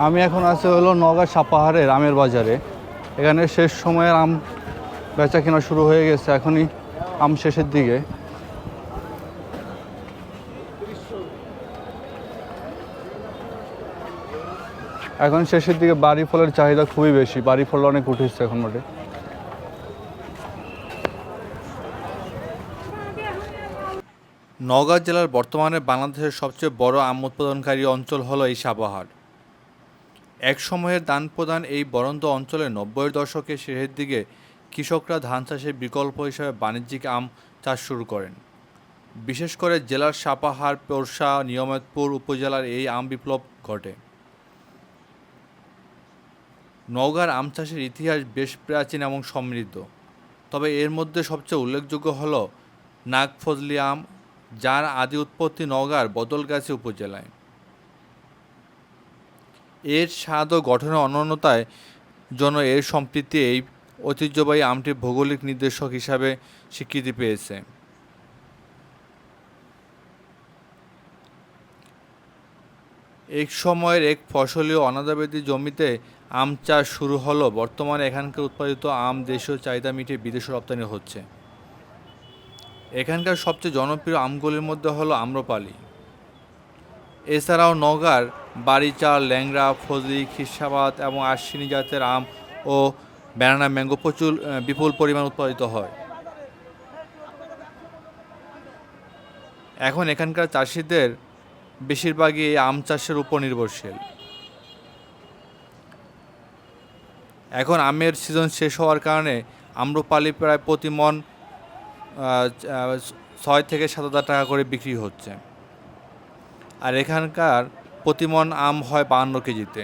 আমি এখন আছি হলো নওগাঁ সাপাহারের আমের বাজারে। এখানে শেষ সময়ের আম বেচা কেনা শুরু হয়ে গেছে, এখনই আম শেষের দিকে। এখন শেষের দিকে বাড়ি ফলের চাহিদা খুবই বেশি, বাড়ি ফল অনেক উঠেছে এখন মোটে। নওগাঁ জেলার বর্তমানে বাংলাদেশের সবচেয়ে বড় আম উৎপাদনকারী অঞ্চল হলো এই সাপাহার। এক সময়ের দান প্রদান এই বরন্দ অঞ্চলে 90-এর দশকের শেষের দিকে কৃষকরা ধান চাষের বিকল্প হিসেবে বাণিজ্যিক আম চাষ শুরু করেন। বিশেষ করে জেলার সাপাহার, পোরশা, নিয়ামতপুর উপজেলার এই আম বিপ্লব ঘটে। নওগাঁর আম চাষের ইতিহাস বেশ প্রাচীন এবং সমৃদ্ধ, তবে এর মধ্যে সবচেয়ে উল্লেখযোগ্য হল নাগফজলি আম, যার আদি উৎপত্তি নওগাঁর বদলগাছি উপজেলায়। এর স্বাদ ও গঠনের অনন্যতায় জন্য এর সম্প্রীতি এই ঐতিহ্যবাহী আমটি ভৌগোলিক নির্দেশক হিসাবে স্বীকৃতি পেয়েছে। এক সময়ের এক ফসলীয় অনাদাবাদী জমিতে আম চাষ শুরু হলো। বর্তমানে এখানকার উৎপাদিত আম দেশীয় চাহিদা মিটিয়ে বিদেশে রপ্তানি হচ্ছে। এখানকার সবচেয়ে জনপ্রিয় আমগুলির মধ্যে হলো আম্রপালি। এছাড়াও নওগাঁর বাড়িচাল, ল্যাংড়া, ফজলি, খিরসাবাদ এবং আশ্বিনী জাতের আম ও ব্যানানা ম্যাঙ্গো বিপুল পরিমাণ উৎপাদিত হয়। এখন এখানকার চাষিদের বেশিরভাগই এই আম চাষের উপর নির্ভরশীল। এখন আমের সিজন শেষ হওয়ার কারণে আম্রপালি প্রায় প্রতি মণ 6 থেকে 7,000 টাকা করে বিক্রি হচ্ছে। আর এখানকার প্রতি মণ আম হয় 52 কেজিতে।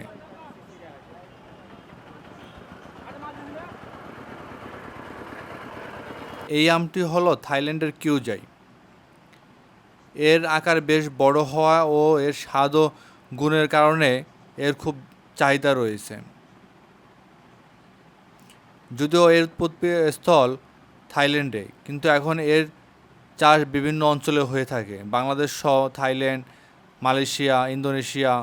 এই আমটি হলো থাইল্যান্ডের কিউজাই। এর আকার বেশ বড় হওয়া ও এর স্বাদ ও গুণের কারণে এর খুব চাহিদা রয়েছে। যদিও এর উৎপত্তি স্থল থাইল্যান্ডে, কিন্তু এখন এর চাষ বিভিন্ন অঞ্চলে হয়ে থাকে। বাংলাদেশ সহ থাইল্যান্ড, মালয়েশিয়া, ইন্দোনেশিয়া,